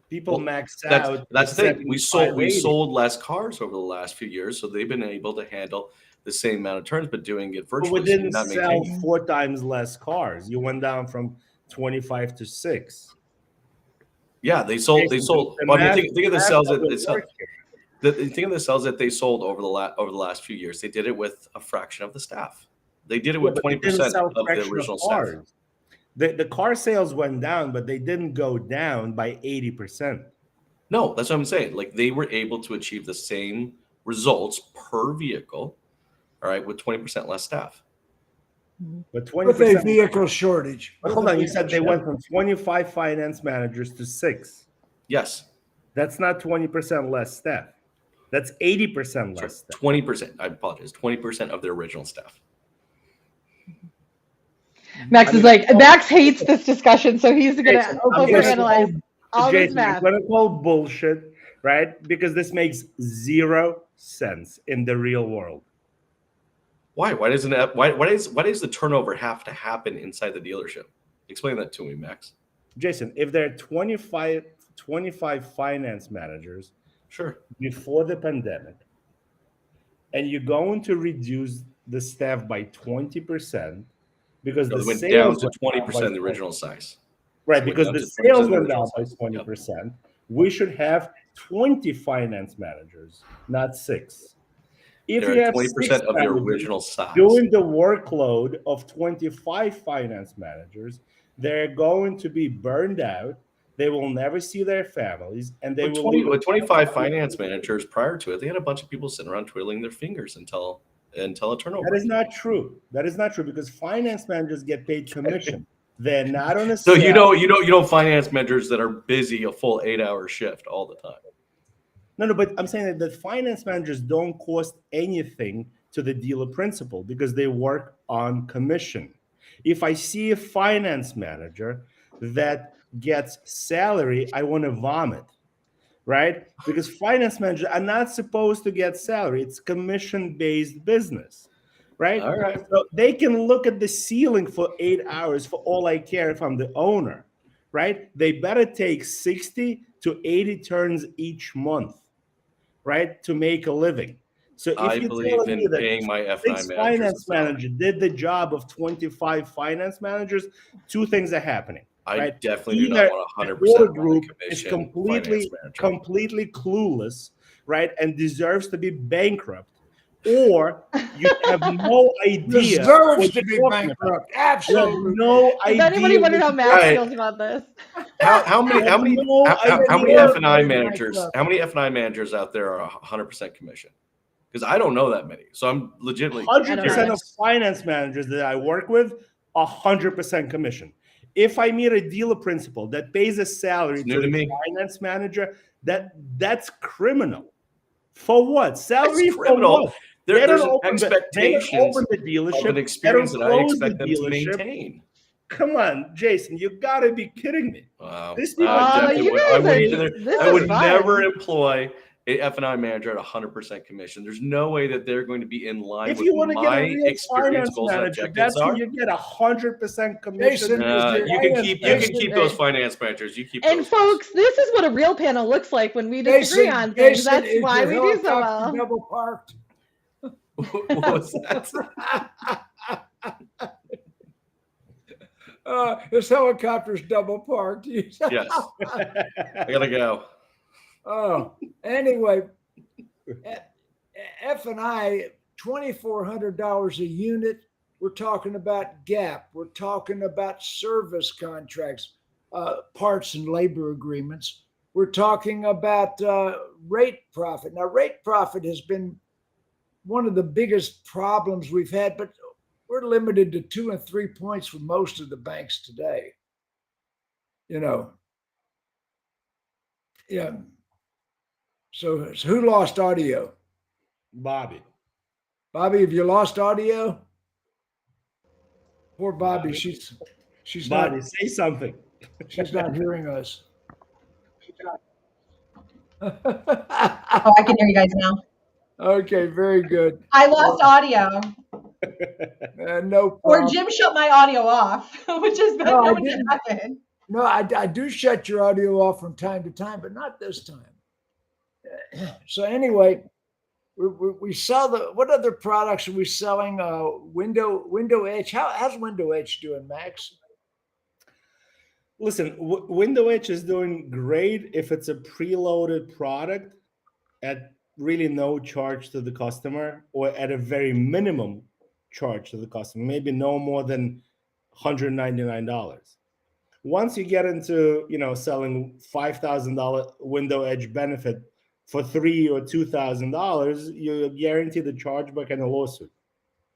People maxed That's out. the thing. We $75, sold less cars over the last few years, so they've been able to handle the same amount of turns, but doing it virtually. But we didn't not sell maintaining. 4 times less cars. You went down from 25 to 6. Yeah, they sold. Well, I mean, think of the sales that they sold over the last few years. They did it with a fraction of the staff. They did it with 20% of the original staff. The car sales went down, but they didn't go down by 80%. No, that's what I'm saying. Like, they were able to achieve the same results per vehicle, all right, with 20% less staff. But 20% with a vehicle shortage. But hold on, you said they went from 25 finance managers to 6. Yes. That's not 20% less staff. That's 80% less staff. 20%. I apologize. 20% of their original staff. Max is like, Max hates this discussion, so he's going to overanalyze all this math. I'm going to call bullshit, right? Because this makes 0 sense in the real world. Why? Why does the turnover have to happen inside the dealership? Explain that to me, Max. Jason, if there are 25 finance managers, sure, before the pandemic, and you're going to reduce the staff by 20%, because the went sales down to 20% of the original size. Right, because the sales went down by 20%. We should have 20 finance managers, not 6. If you have 20% of the original size doing the workload of 25 finance managers, they're going to be burned out. They will never see their families, and they will. With 25 finance managers prior to it, they had a bunch of people sitting around twiddling their fingers until a turnover. That is not true. That is not true, because finance managers get paid commission. They're not on a. So you know finance managers that are busy a full 8-hour shift all the time. No, but I'm saying that the finance managers don't cost anything to the dealer principal because they work on commission. If I see a finance manager that gets salary, I want to vomit, right? Because finance managers are not supposed to get salary. It's commission-based business, right? All right. So they can look at the ceiling for 8 hours for all I care if I'm the owner, right? They better take 60 to 80 turns each month, right, to make a living. So I if you're believe telling me in that paying my F9 six managers finance a salary. manager did the job of 25 finance managers, two things are happening. I right? definitely do not Either want a 100% Water on the Group is commission completely clueless, right, and deserves to be bankrupt, or you have no idea Deserves what to you're be talking about. bankrupt. You have Absolutely. no Does idea. anybody wonder how what Max Alright. feels about this? How many have no idea. F&I managers? How many F&I managers out there are 100% commission? Because I don't know that many, so I'm legitimately 100% either. of finance managers that I work with, 100% commission. If I meet a dealer principal that pays a salary It's new to to the me. finance manager, that's criminal. For what? Salary It's for criminal. what? There's an they don't expectations open the of dealership. an They experience don't that I close the expect them to dealership. maintain. Come on, Jason, you gotta be kidding me. Wow. These I people definitely you would. guys I would, are. either, This I is would fun. never employ a F&I manager at 100% commission. There's no way that they're going to be in line If with you want to get a my real experience, finance goals, and manager, objectives that's when are. you get 100% commission. Jason, is your You can finance keep those finance managers. You keep And those. folks, this is what a real panel looks like when we disagree on things. Jason, That's is why your we do so helicopter well. double parked? What was that? This helicopter's double parked. Yes. I gotta go. Oh, anyway, F&I, $2,400 a unit. We're talking about gap. We're talking about service contracts, parts and labor agreements. We're talking about rate profit. Now, rate profit has been one of the biggest problems we've had, but we're limited to 2 and 3 points for most of the banks today. Yeah. So who lost audio? Bobbie. Bobbie, have you lost audio? Poor Bobbie, she's Bobbie, not say something. she's not hearing us. Oh, I can hear you guys now. Okay, very good. I lost audio. No Or problem. Jim shut my audio off, which has been No, I known to didn't. happen. No, I do shut your audio off from time to time, but not this time. So anyway, we sell what other products are we selling? Window Edge. How's Window Edge doing, Max? Listen, Window Edge is doing great if it's a preloaded product at really no charge to the customer, or at a very minimum charge to the customer, maybe no more than $199. Once you get into selling $5,000 Window Edge benefit for $3,000 or $2,000, you're guaranteed a chargeback and a lawsuit.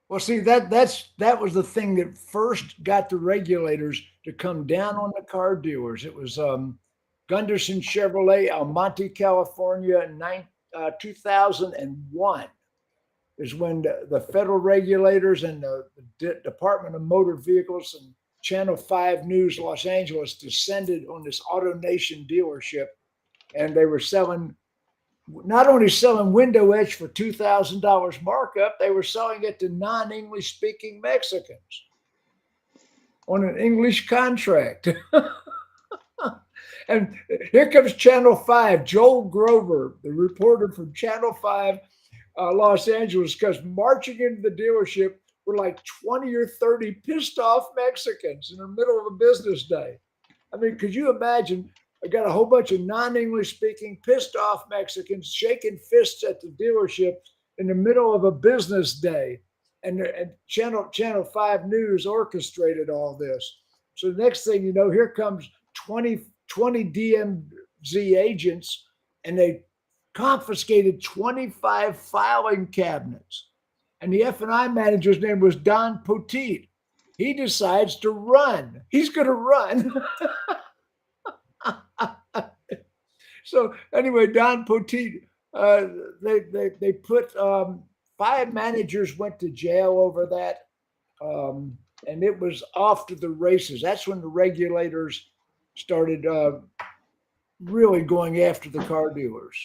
Well, see, that was the thing that first got the regulators to come down on the car dealers. It was Gunderson Chevrolet, Almonte, California, 2001 is when the federal regulators and the Department of Motor Vehicles and Channel 5 News Los Angeles descended on this AutoNation dealership, and they were not only selling Window Edge for $2,000 markup, they were selling it to non-English speaking Mexicans on an English contract. And here comes Channel 5, Joel Grover, the reporter from Channel 5, Los Angeles, because marching into the dealership were like 20 or 30 pissed off Mexicans in the middle of a business day. I mean, could you imagine? I got a whole bunch of non-English speaking, pissed off Mexicans shaking fists at the dealership in the middle of a business day. And Channel 5 News orchestrated all this. So the next thing you know, here comes 20 DMZ agents, and they confiscated 25 filing cabinets. And the F&I manager's name was Don Poteet. He decides to run. He's going to run. So anyway, Don Poteet, they put 5 managers went to jail over that, and it was off to the races. That's when the regulators started really going after the car dealers.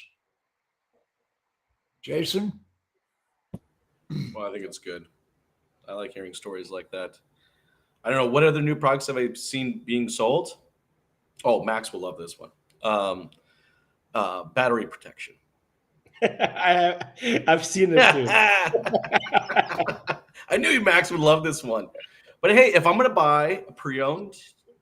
Jason? Well, I think it's good. I like hearing stories like that. I don't know what other new products have I seen being sold. Oh, Max will love this one. Battery protection. I've seen it too. I knew Max would love this one. But hey, if I'm going to buy a pre-owned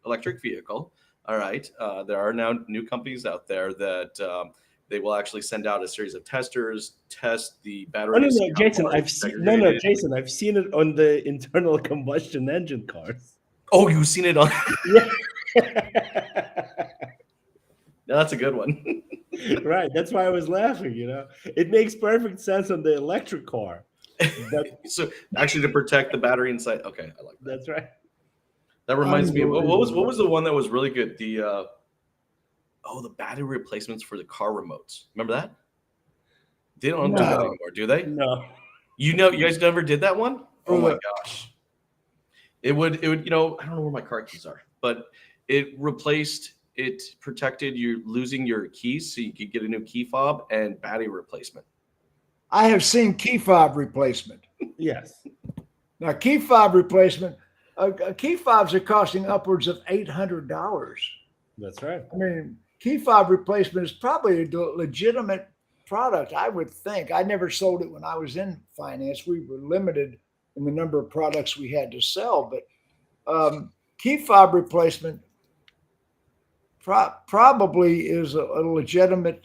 electric vehicle, all right, there are now new companies out there that they will actually send out a series of testers, test the battery. No, Jason, I've seen Jason, I've seen it on the internal combustion engine cars. Oh, you've seen it on? Yeah. No, that's a good one. Right. That's why I was laughing, It makes perfect sense on the electric car. But So actually to protect the battery inside. Okay, I like that. that's right. That reminds me of what was the one that was really good? The battery replacements for the car remotes. Remember that? They don't do that anymore, do they? No. You guys never did that one? Oh my gosh. It would, I don't know where my car keys are, but it protected you losing your keys so you could get a new key fob and battery replacement. I have seen key fob replacement. Yes. Now, key fob replacement, key fobs are costing upwards of $800. That's right. I mean, key fob replacement is probably a legitimate product, I would think. I never sold it when I was in finance. We were limited in the number of products we had to sell, but key fob replacement probably is a legitimate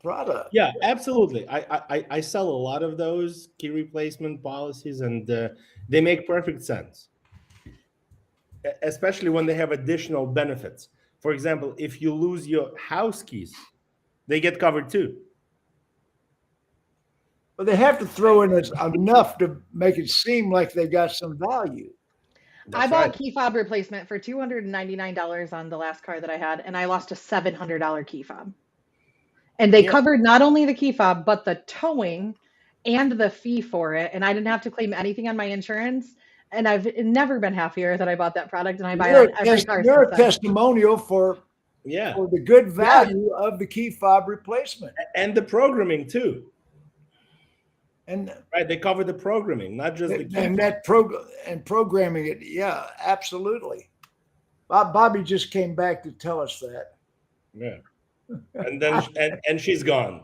product. Yeah, absolutely. I sell a lot of those key replacement policies, and they make perfect sense, especially when they have additional benefits. For example, if you lose your house keys, they get covered too. But they have to throw in enough to make it seem like they got some value. I bought key fob replacement for $299 on the last car that I had, and I lost a $700 key fob. And they covered not only the key fob, but the towing and the fee for it. And I didn't have to claim anything on my insurance. And I've never been happier that I bought that product, and I buy it on every car. You're a testimonial for the good value of the key fob replacement. And the programming too. And right, they cover the programming, not just the key. And that programming it. Yeah, absolutely. Bobbie just came back to tell us that. Yeah. And then and she's gone.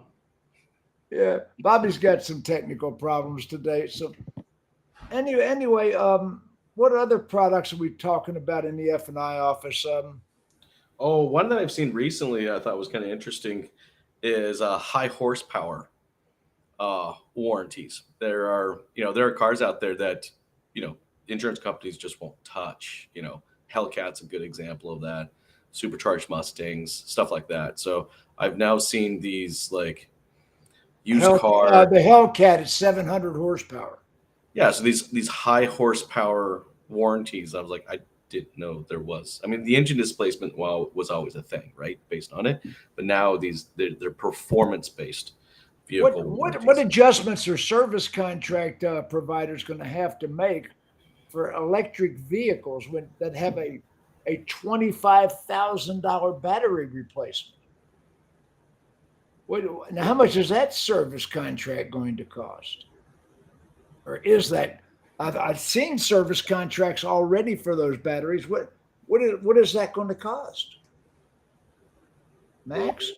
Yeah, Bobbie's got some technical problems today. So anyway, what other products are we talking about in the F&I office? One that I've seen recently I thought was kind of interesting is high horsepower warranties. There are cars out there that insurance companies just won't touch. Hellcat's a good example of that. Supercharged Mustangs, stuff like that. So I've now seen these like used car. The Hellcat is 700 horsepower. Yeah, so these high horsepower warranties. I was like, I didn't know there was. I mean, the engine displacement was always a thing, right, based on it. But now they're performance based vehicle. What adjustments are service contract providers going to have to make for electric vehicles that have a $25,000 battery replacement? Now, how much is that service contract going to cost? Or is that? I've seen service contracts already for those batteries. What is that going to cost, Max?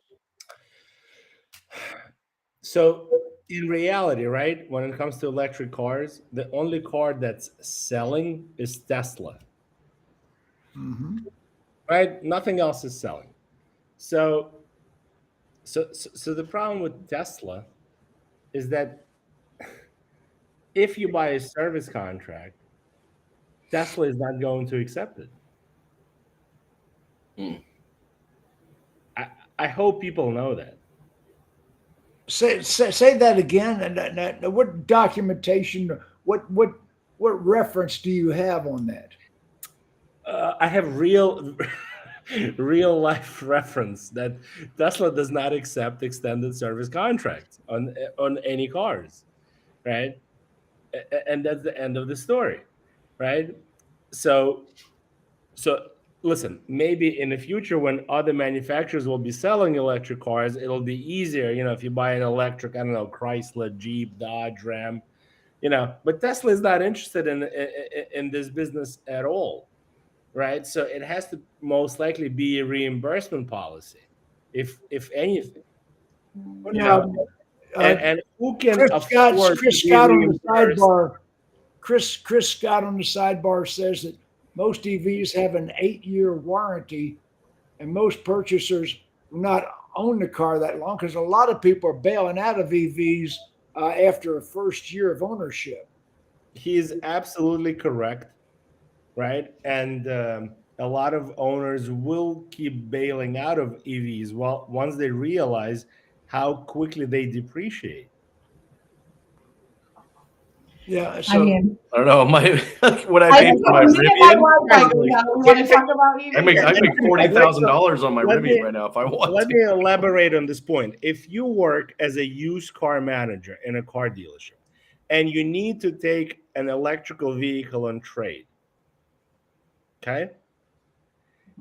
So in reality, right, when it comes to electric cars, the only car that's selling is Tesla. Mm-hmm. Right? Nothing else is selling. So the problem with Tesla is that if you buy a service contract, Tesla is not going to accept it. I hope people know that. Say that again. And what documentation? What reference do you have on that? I have real life reference that Tesla does not accept extended service contracts on any cars, right? And that's the end of the story, right? So listen, maybe in the future when other manufacturers will be selling electric cars, it'll be easier. If you buy an electric, I don't know, Chrysler, Jeep, Dodge, Ram, But Tesla is not interested in this business at all, right? So it has to most likely be a reimbursement policy, if anything, you know. Now, And who can Chris afford Chris to be Scott on the reimbursed? sidebar. Chris Scott on the sidebar says that most EVs have an 8-year warranty, and most purchasers will not own the car that long because a lot of people are bailing out of EVs after a first year of ownership. He is absolutely correct, right? And a lot of owners will keep bailing out of EVs once they realize how quickly they depreciate. Yeah, I so mean, I don't know. What I I paid think for my me and my Rivian, Wi-Fi goes out. We want to talk about I make EVs. $40,000 on my Let Rivian me- right now if I want Let to. me elaborate on this point. If you work as a used car manager in a car dealership and you need to take an electrical vehicle on trade, okay?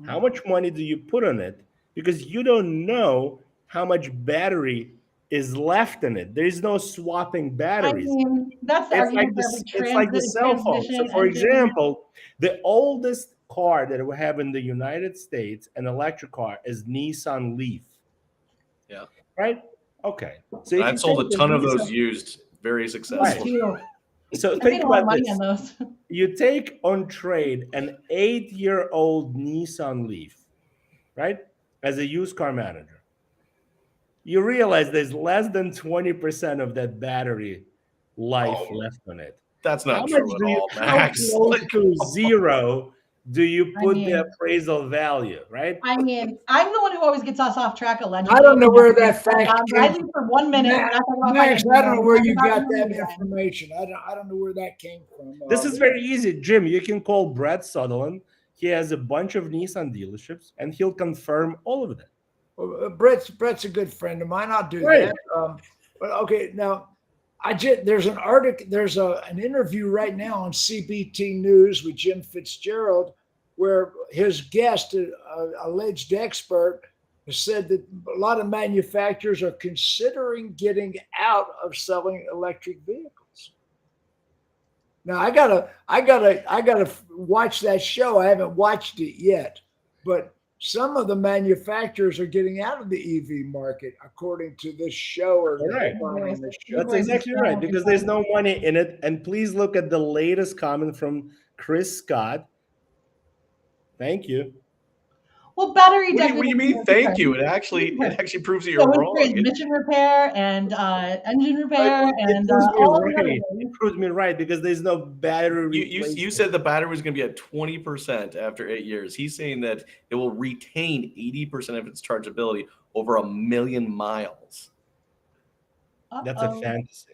How much money do you put on it? Because you don't know how much battery is left in it. There is no swapping I batteries. mean, that's the It's like argument for every it's like the cell phone. So, transmission for engine. example, the oldest car that we have in the United States, an electric car, is Nissan Leaf. Yeah. Right? Okay. So if I've you sold a take the ton of those Nissan- used, very Me successful. too. So I think made a lot of about money this. on those. You take on trade an 8-year-old Nissan Leaf, right? As a used car manager. You realize there's less than 20% of that battery life Oh, left on it. That's How not much true at do you, all, how Max. close Like, to zero do you I put mean- the appraisal value, right? I mean, I'm the one who always gets us off track allegedly. I don't know where that fact But I came leave for 1 minute. We're not talking about Max, finance I don't know anymore. where We're you talking got about that EVs again. information. I don't know where that came from. This is very easy, Jim. You can call Brett Sutherland. He has a bunch of Nissan dealerships, and he'll confirm all of that. Well, Brett's a good friend of mine. I'll do Right. that. But okay, now there's an article, there's an interview right now on CBT News with Jim Fitzgerald, where his guest, alleged expert, has said that a lot of manufacturers are considering getting out of selling electric vehicles. Now I gotta watch that show. I haven't watched it yet, but some of the manufacturers are getting out of the EV market, according to this show or the Right. headline on this show. That's exactly right, because there's no money in it. And please look at the latest comment from Chris Scott. Thank you. Well, battery what do you mean? degradation Thank you. is It actually proves that So you're it's wrong. transmission repair and engine repair and all the other It things. proves me right because there's no battery You replacement. said the battery was going to be at 20% after 8 years. He's saying that it will retain 80% of its chargeability over 1 million miles. That's a Uh-oh. fantasy.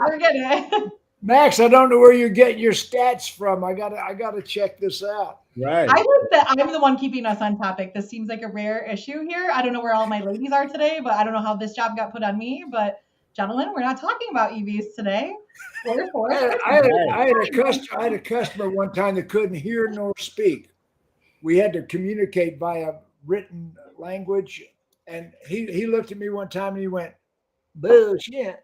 Forget it. Max, I don't know where you're getting your stats from. I gotta check this out. Right. I think that I'm the one keeping us on topic. This seems like a rare issue here. I don't know where all my ladies are today, but I don't know how this job got put on me. But gentlemen, we're not talking about EVs today. I had a customer one time that couldn't hear nor speak. We had to communicate via written language, and he looked at me one time and he went, "Bullshit."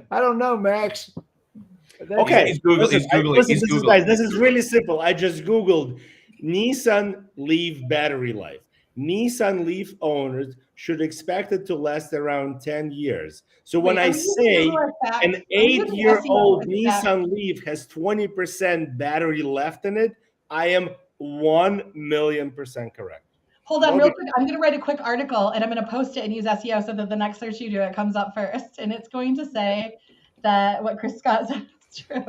I don't know, Max. Okay. He's Googling. Listen, He's Googling. listen, He's this is, Googling. guys, this is really simple. I just Googled Nissan Leaf battery life. Nissan Leaf owners should expect it to last around 10 years. So when I say an 8-year-old Nissan Leaf has 20% battery left in it, I am 1,000,000% correct. Hold on, real quick. I'm going to write a quick article and I'm going to post it and use SEO so that the next search you do, it comes up first. And it's going to say that what Chris Scott said is true.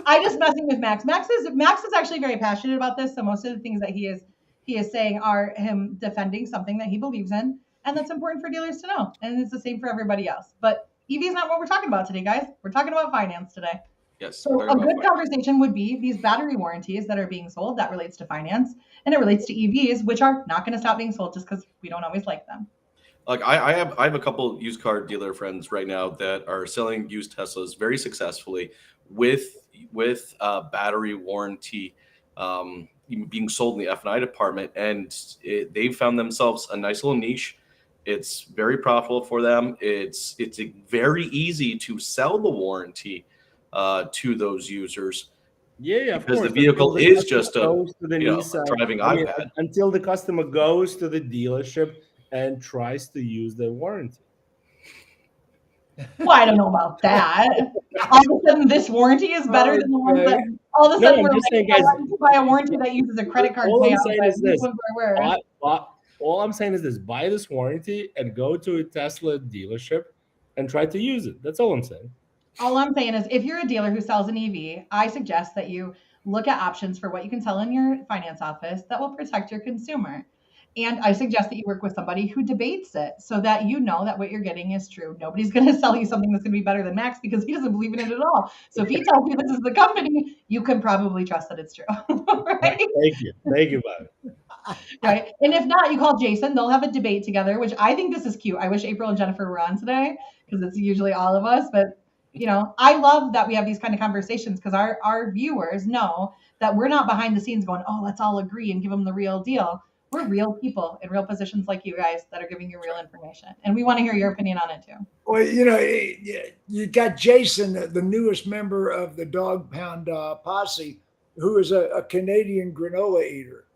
I'm just messing with Max. Max is actually very passionate about this. So most of the things that he is saying are him defending something that he believes in. And that's important for dealers to know. And it's the same for everybody else. But EV is not what we're talking about today, guys. We're talking about finance today. Yes. So a good conversation would be these battery warranties that are being sold. That relates to finance, and it relates to EVs, which are not going to stop being sold just because we don't always like them. Like I have a couple used car dealer friends right now that are selling used Teslas very successfully with battery warranty being sold in the F&I department, and they've found themselves a nice little niche. It's very profitable for them. It's very easy to sell the warranty to those users. Yeah, of Because course. the vehicle Until the is just a, goes to the a Nissan. driving I mean, iPad. until the customer goes to the dealership and tries to use the warranty. Well, I don't know about that. All of a sudden, this warranty is better than the ones that. All of a No, sudden, I'm we're just like, saying, I guys, want you to buy a warranty that uses a credit card all I'm payout. saying But is these this. ones are worse. All I'm saying is this: buy this warranty and go to a Tesla dealership and try to use it. That's all I'm saying. All I'm saying is, if you're a dealer who sells an EV, I suggest that you look at options for what you can sell in your finance office that will protect your consumer. And I suggest that you work with somebody who debates it so that you know that what you're getting is true. Nobody's going to sell you something that's going to be better than Max because he doesn't believe in it at all. So if he tells you this is the company, you can probably trust that it's true. Right? Thank you, Bobbie. Right. And if not, you call Jason. They'll have a debate together, which I think this is cute. I wish April and Jennifer were on today because it's usually all of us. But, I love that we have these kind of conversations because our viewers know that we're not behind the scenes going, oh, let's all agree and give them the real deal. We're real people in real positions like you guys that are giving you real information. And we want to hear your opinion on it too. Well, you got Jason, the newest member of the Dawg Pound Posse, who is a Canadian granola eater.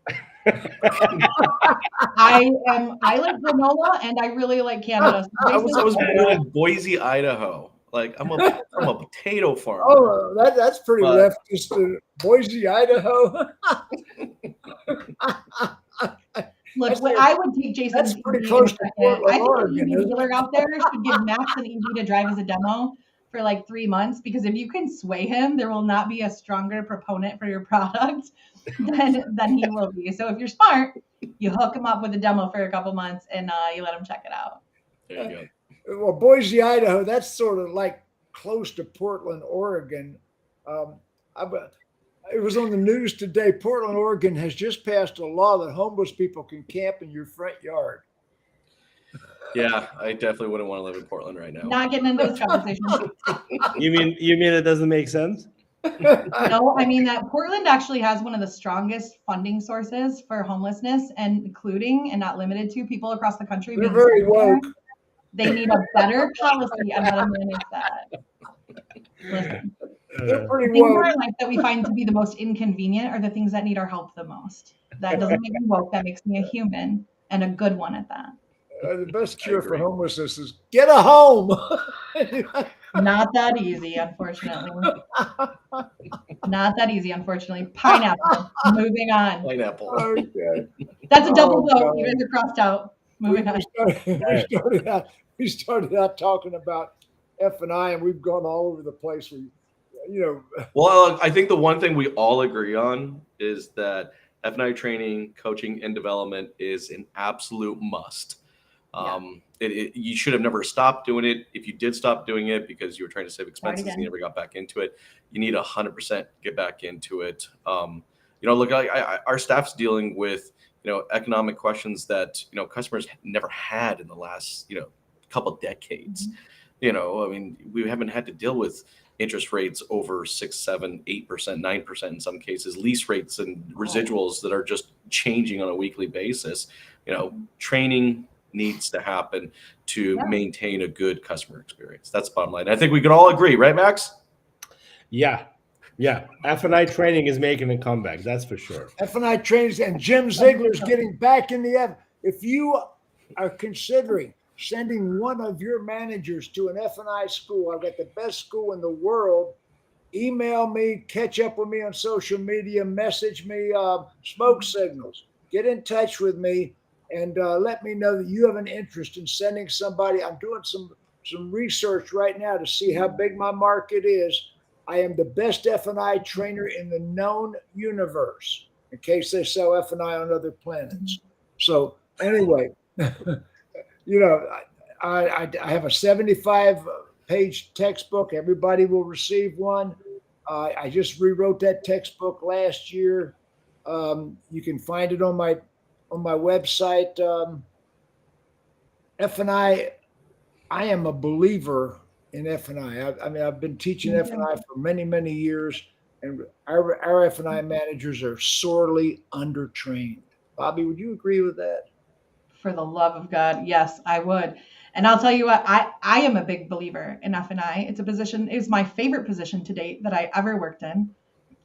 I like granola and I really like Canada. So I was born in Boise, Idaho. Like I'm from a potato farm. Oh, that's pretty leftist. Boise, Idaho. Look, I would take Jason. That's pretty close to Portland, I think Oregon, the dealer out there should give Max an EV to drive as a demo for like 3 months because if you can sway him, there will not be a stronger proponent for your product than he will be. So if you're smart, you hook him up with a demo for a couple months and you let him check it out. There you go. Well, Boise, Idaho, that's sort of like close to Portland, Oregon. It was on the news today. Portland, Oregon has just passed a law that homeless people can camp in your front yard. Yeah, I definitely wouldn't want to live in Portland right now. Not getting into this conversation. You mean it doesn't make sense? No, I mean that Portland actually has one of the strongest funding sources for homelessness, and including and not limited to people across the country. They're very woke. They need a better policy on how to manage that. Listen, They're pretty things in woke. our life that we find to be the most inconvenient are the things that need our help the most. That doesn't make me woke. That makes me a human and a good one at that. The best cure for homelessness is get a home. Not that easy, unfortunately. Not that easy, unfortunately. Pineapple. Moving on. Pineapple. Okay. That's a double vote. God. You guys are crossed out. Moving on. We started out talking about F&I, and we've gone all over the place. Well, I think the one thing we all agree on is that F&I training, coaching, and development is an absolute must. You should have never stopped doing it. If you did stop doing it because you were trying to save expenses and you never got back into it, you need 100% get back into it. Look, our staff's dealing with economic questions that customers never had in the last couple decades. We haven't had to deal with interest rates over 6, 7, 8%, 9% in some cases, lease rates and residuals that are just changing on a weekly basis. Training needs to happen to maintain a good customer experience. That's the bottom line. I think we can all agree, right, Max? Yeah. F&I training is making a comeback. That's for sure. F&I trainings, and Jim Ziegler's getting back in the F. If you are considering sending one of your managers to an F&I school, I've got the best school in the world. Email me, catch up with me on social media, message me, smoke signals. Get in touch with me and let me know that you have an interest in sending somebody. I'm doing some research right now to see how big my market is. I am the best F&I trainer in the known universe, in case they sell F&I on other planets. So anyway, I have a 75-page textbook. Everybody will receive one. I just rewrote that textbook last year. You can find it on my website. F&I am a believer in F&I. I mean, I've been teaching F&I for many, many years, and our F&I managers are sorely undertrained. Bobbie, would you agree with that? For the love of God, yes, I would. And I'll tell you what, I am a big believer in F&I. It's a position, it's my favorite position to date that I ever worked in.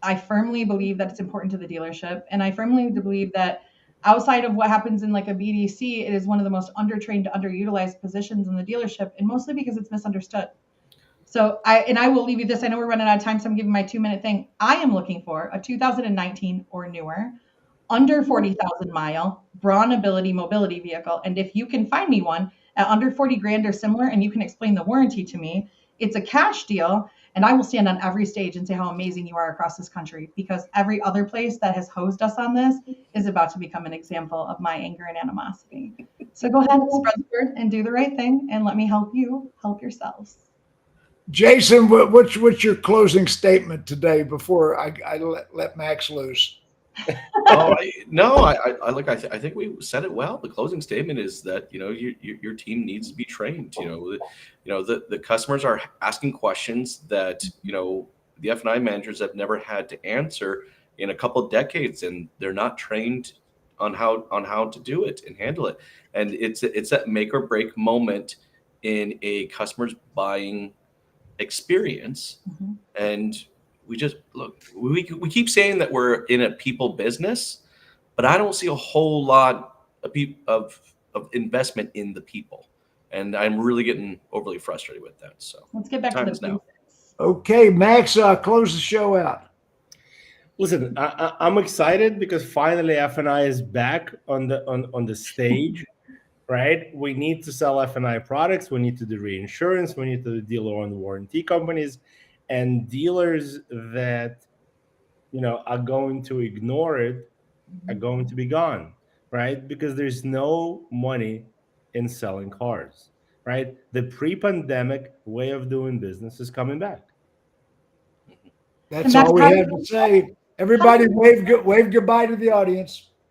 I firmly believe that it's important to the dealership. And I firmly believe that outside of what happens in like a BDC, it is one of the most undertrained, underutilized positions in the dealership, and mostly because it's misunderstood. So I will leave you this. I know we're running out of time, so I'm giving my 2-minute thing. I am looking for a 2019 or newer, under 40,000 mile Braun Ability mobility vehicle. And if you can find me one at under 40 grand or similar, and you can explain the warranty to me, it's a cash deal. And I will stand on every stage and say how amazing you are across this country, because every other place that has hosed us on this is about to become an example of my anger and animosity. So go ahead, spread the word and do the right thing, and let me help you help yourselves. Jason, what's your closing statement today before I let Max loose? I think we said it well. The closing statement is that your team needs to be trained. The customers are asking questions that the F&I managers have never had to answer in a couple of decades, and they're not trained on how to do it and handle it. And it's that make or break moment in a customer's buying experience. Mm-hmm. And we just we keep saying that we're in a people business, but I don't see a whole lot of investment in the people. And I'm really getting overly frustrated with that. So let's get back to the now. Okay, Max, close the show out. Listen, I'm excited because finally F&I is back on the stage. Right? We need to sell F&I products. We need to do reinsurance. We need to do dealer-owned warranty companies, and dealers that are going to ignore it are going to be gone, right? Because there's no money in selling cars, right? The pre-pandemic way of doing business is coming back. That's all we have to say. Everybody wave goodbye to the audience.